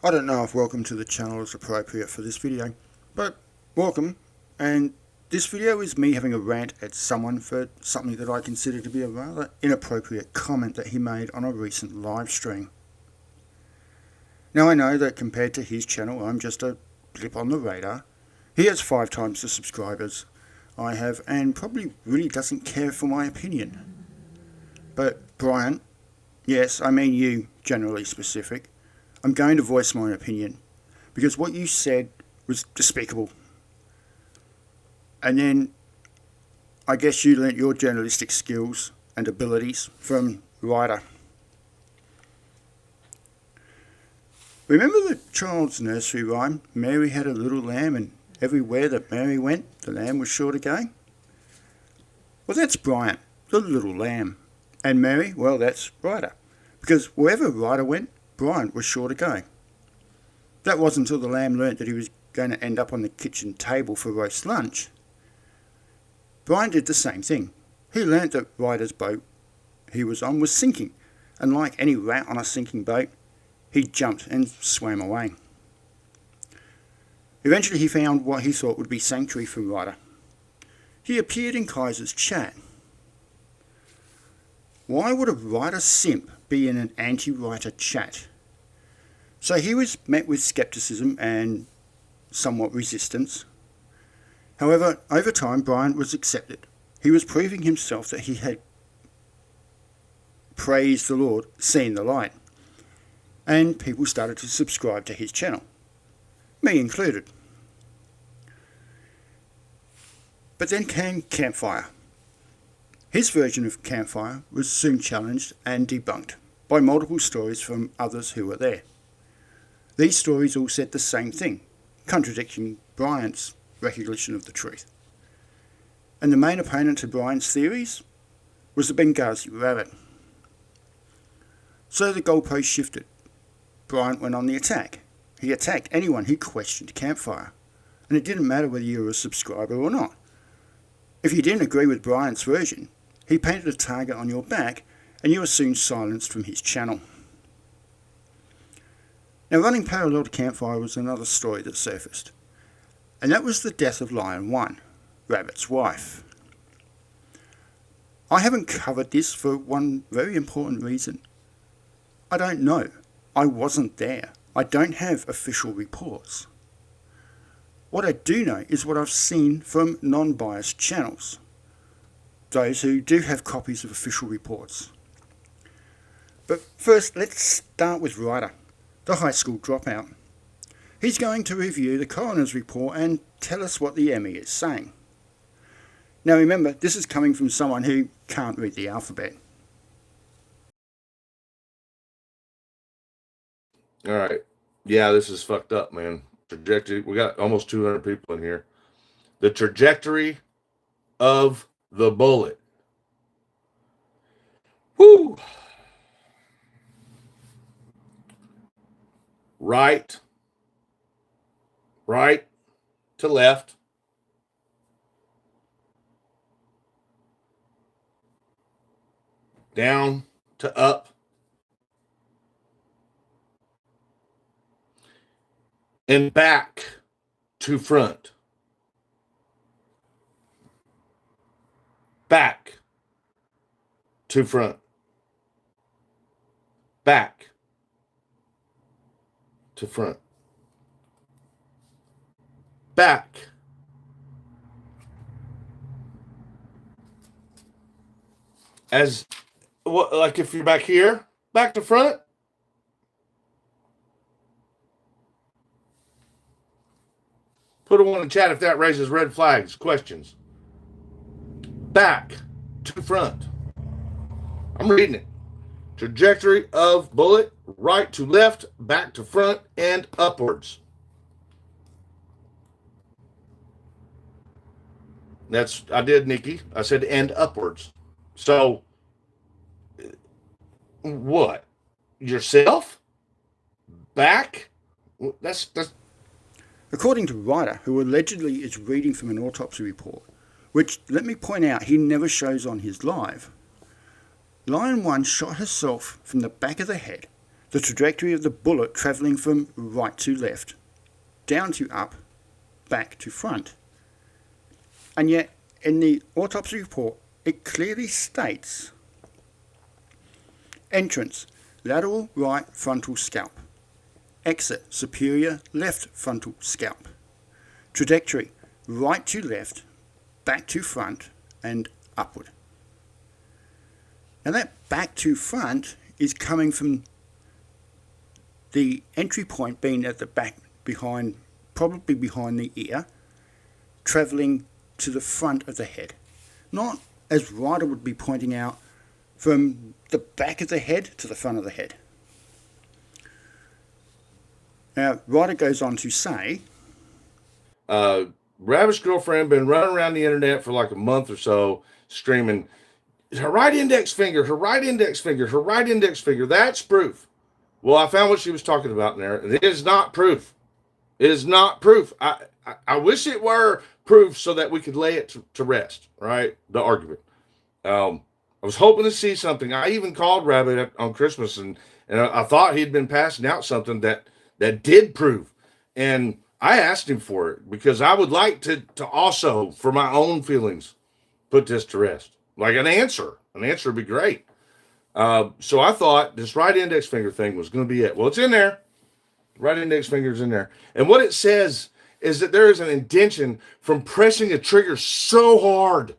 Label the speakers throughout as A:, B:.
A: I don't know if welcome to the channel is appropriate for this video, but welcome, and this video is me having a rant at someone for something that I consider to be a rather inappropriate comment that he made on a recent live stream. Now I know that compared to his channel I'm just a blip on the radar. He has 5 times the subscribers I have and probably really doesn't care for my opinion. But Bryant, yes I mean you, generally specific, I'm going to voice my opinion, because what you said was despicable. And then, I guess you learnt your journalistic skills and abilities from Reiter. Remember the child's nursery rhyme, Mary had a little lamb and everywhere that Mary went, the lamb was sure to go? Well, that's Bryant, the little lamb. And Mary, well, that's Reiter. Because wherever Reiter went, Bryant was sure to go. That wasn't until the lamb learnt that he was going to end up on the kitchen table for roast lunch. Bryant did the same thing. He learnt that Reiter's boat he was on was sinking, and like any rat on a sinking boat, he jumped and swam away. Eventually he found what he thought would be sanctuary for Reiter. He appeared in Kaiser's chat. Why would a Reiter simp be in an anti-Reiter chat? So he was met with skepticism and somewhat resistance. However, over time Bryant was accepted. He was proving himself that he had praised the Lord, seen the light. And people started to subscribe to his channel, me included. But then came Campfire. His version of Campfire was soon challenged and debunked by multiple stories from others who were there. These stories all said the same thing, contradicting Bryant's recognition of the truth. And the main opponent to Bryant's theories was the Benghazi rabbit. So the goalpost shifted. Bryant went on the attack. He attacked anyone who questioned Campfire, and it didn't matter whether you were a subscriber or not. If you didn't agree with Bryant's version, he painted a target on your back and you were soon silenced from his channel. Now, running parallel to Campfire was another story that surfaced, and that was the death of Lion 1, Rabbit's wife. I haven't covered this for one very important reason. I don't know. I wasn't there. I don't have official reports. What I do know is what I've seen from non-biased channels, those who do have copies of official reports. But first, let's start with Reiter, the high school dropout. He's going to review the coroner's report and tell us what the ME is saying. Now remember, this is coming from someone who can't read the alphabet.
B: Alright. Yeah, this is fucked up, man. Trajectory. We got almost 200 people in here. The trajectory of the bullet. Whoo! Right to left, down to up, and back to front. Back to front. Back to front. Back. As what, like if you're back here, back to front. Put a one in the chat if that raises red flags, questions. Back to front. I'm reading it. Trajectory of bullet, right to left, back to front, and upwards. That's, I did, Nikki. I said and upwards. So, what? Yourself? Back? That's.
A: According to Reiter, who allegedly is reading from an autopsy report, which, let me point out, he never shows on his live, Lion 1 shot herself from the back of the head, the trajectory of the bullet travelling from right to left, down to up, back to front. And yet, in the autopsy report, it clearly states entrance, lateral right frontal scalp. Exit, superior left frontal scalp. Trajectory, right to left, back to front, and upward. Now that back to front is coming from the entry point being at the back behind, probably behind the ear, travelling to the front of the head. Not, as Reiter would be pointing out, from the back of the head to the front of the head. Now, Reiter goes on to say,
B: Rabbit's girlfriend been running around the internet for like a month or so, screaming, her right index finger, her right index finger, her right index finger. That's proof. Well, I found what she was talking about in there. It is not proof. It is not proof. I wish it were proof so that we could lay it to rest, right? The argument. I was hoping to see something. I even called Rabbit on Christmas, and I thought he'd been passing out something that did prove. And I asked him for it because I would like to also, for my own feelings, put this to rest. Like an answer. An answer would be great. So I thought this right index finger thing was going to be it. Well, it's in there. Right index finger's in there. And what it says is that there is an indentation from pressing a trigger so hard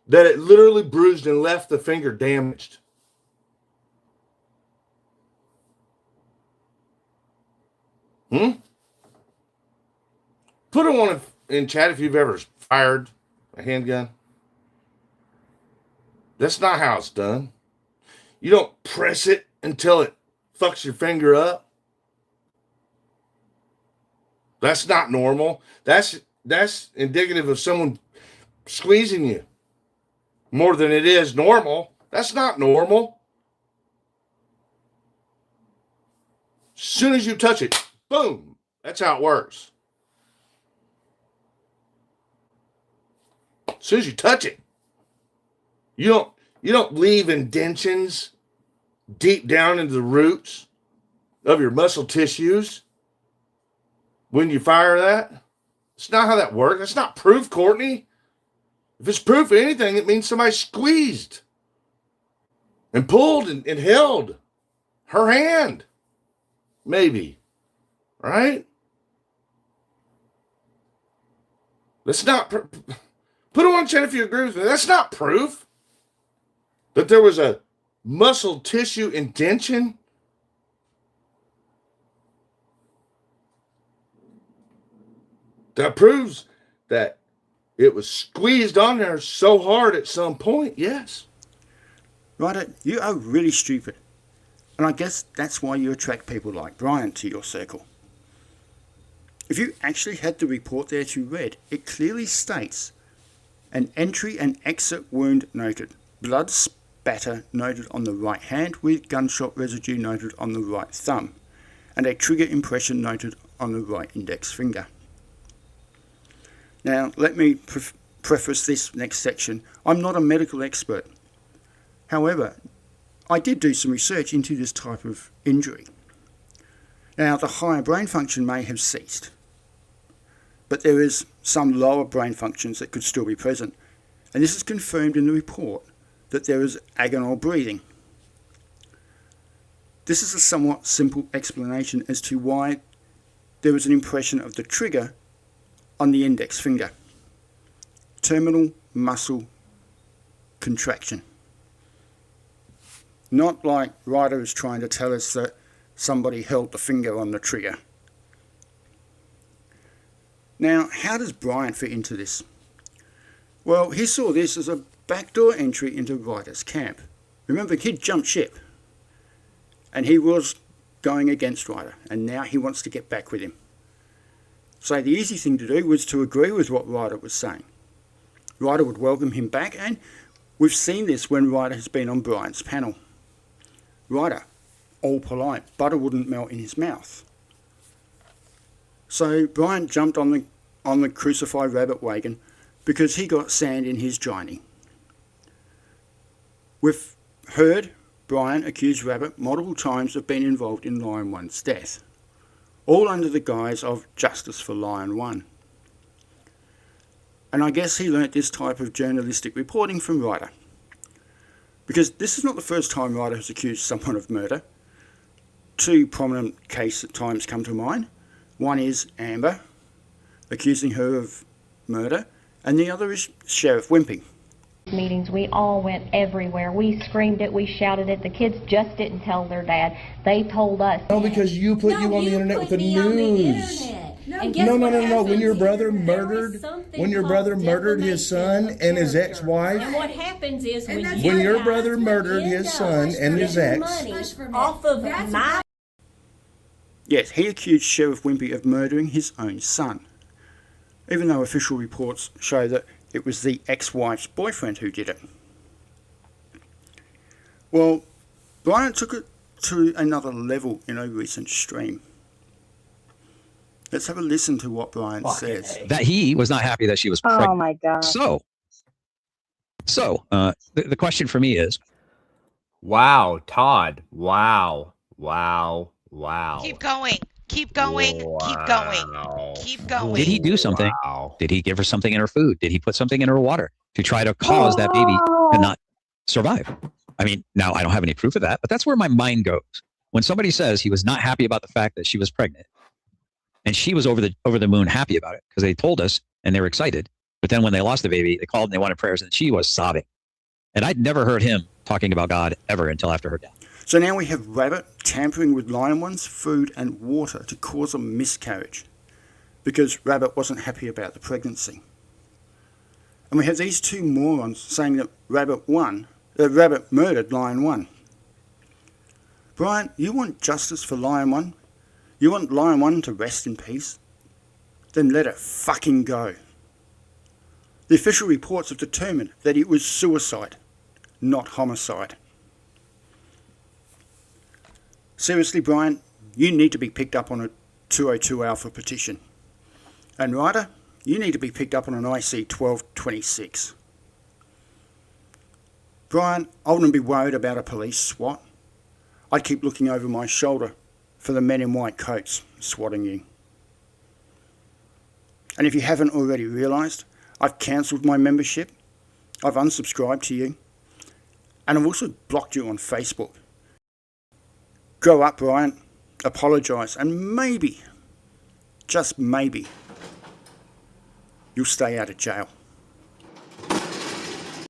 B: that it literally bruised and left the finger damaged. Put it on in chat if you've ever fired a handgun. That's not how it's done. You don't press it until it fucks your finger up. That's not normal. That's indicative of someone squeezing you more than it is normal. That's not normal. As soon as you touch it, boom. That's how it works. As soon as you touch it. You don't leave indentions deep down into the roots of your muscle tissues when you fire that. It's not how that works. That's not proof, Courtney. If it's proof of anything, it means somebody squeezed and pulled and held her hand. Maybe. Right? That's not... Put it on chat if you agree with me. That's not proof that there was a muscle tissue indentation. That proves that it was squeezed on there so hard at some point, yes.
A: Reiter, you are really stupid. And I guess that's why you attract people like Bryant to your circle. If you actually had the report there to read, it clearly states an entry and exit wound noted. Blood spatter noted on the right hand with gunshot residue noted on the right thumb. And a trigger impression noted on the right index finger. Now, let me preface this next section. I'm not a medical expert. However, I did do some research into this type of injury. Now, the higher brain function may have ceased, but there is some lower brain functions that could still be present. And this is confirmed in the report that there is agonal breathing. This is a somewhat simple explanation as to why there is an impression of the trigger on the index finger. Terminal muscle contraction. Not like Reiter is trying to tell us that somebody held the finger on the trigger. Now, how does Bryant fit into this? Well, he saw this as a backdoor entry into Reiter's camp. Remember, he'd jumped ship. And he was going against Reiter. And now he wants to get back with him. So the easy thing to do was to agree with what Reiter was saying. Reiter would welcome him back, and we've seen this when Reiter has been on Bryant's panel. Reiter, all polite, butter wouldn't melt in his mouth. So Bryant jumped on the crucified rabbit wagon because he got sand in his joining. We've heard Bryant accused Rabbit multiple times of being involved in Lion 1's death, all under the guise of justice for Lion 1. And I guess he learnt this type of journalistic reporting from Reiter, because this is not the first time Reiter has accused someone of murder. Two prominent cases at times come to mind. One is Amber, accusing her of murder, and the other is Sheriff Wimpy.
C: Meetings, we all went everywhere. We screamed it, we shouted it. The kids just didn't tell their dad. They told us.
B: No, because you put you on the internet with the news. No. When your brother murdered his son and his ex-wife.
D: And what happens is
B: when your brother murdered his son and his ex.
D: Off of my.
A: Yes, he accused Sheriff Wimpy of murdering his own son, even though official reports show that it was the ex-wife's boyfriend who did it. Well, Bryant took it to another level in a recent stream. Let's have a listen to what Bryant says.
E: That he was not happy that she was pregnant.
F: Oh my God.
E: So the question for me is,
G: wow, Todd. Wow.
H: Keep going. Keep going. Keep going.
E: did he do something?
G: Wow.
E: Did he give her something in her food? Did he put something in her water to try to cause that baby to not survive? I mean, now I don't have any proof of that, but that's where my mind goes. When somebody says he was not happy about the fact that she was pregnant, and she was over the moon happy about it because they told us and they were excited. But then when they lost the baby, they called and they wanted prayers, and she was sobbing. And I'd never heard him talking about God ever until after her death.
A: So now we have Rabbit tampering with Lion 1's food and water to cause a miscarriage because Rabbit wasn't happy about the pregnancy. And we have these two morons saying that Rabbit murdered Lion 1. Bryant, you want justice for Lion 1? You want Lion 1 to rest in peace? Then let it fucking go. The official reports have determined that it was suicide, not homicide. Seriously, Bryant, you need to be picked up on a 202 Alpha petition. And Reiter, you need to be picked up on an IC 1226. Bryant, I wouldn't be worried about a police SWAT. I'd keep looking over my shoulder for the men in white coats swatting you. And if you haven't already realised, I've cancelled my membership, I've unsubscribed to you, and I've also blocked you on Facebook. Grow up, Bryant, apologise, and maybe, just maybe, you'll stay out of jail.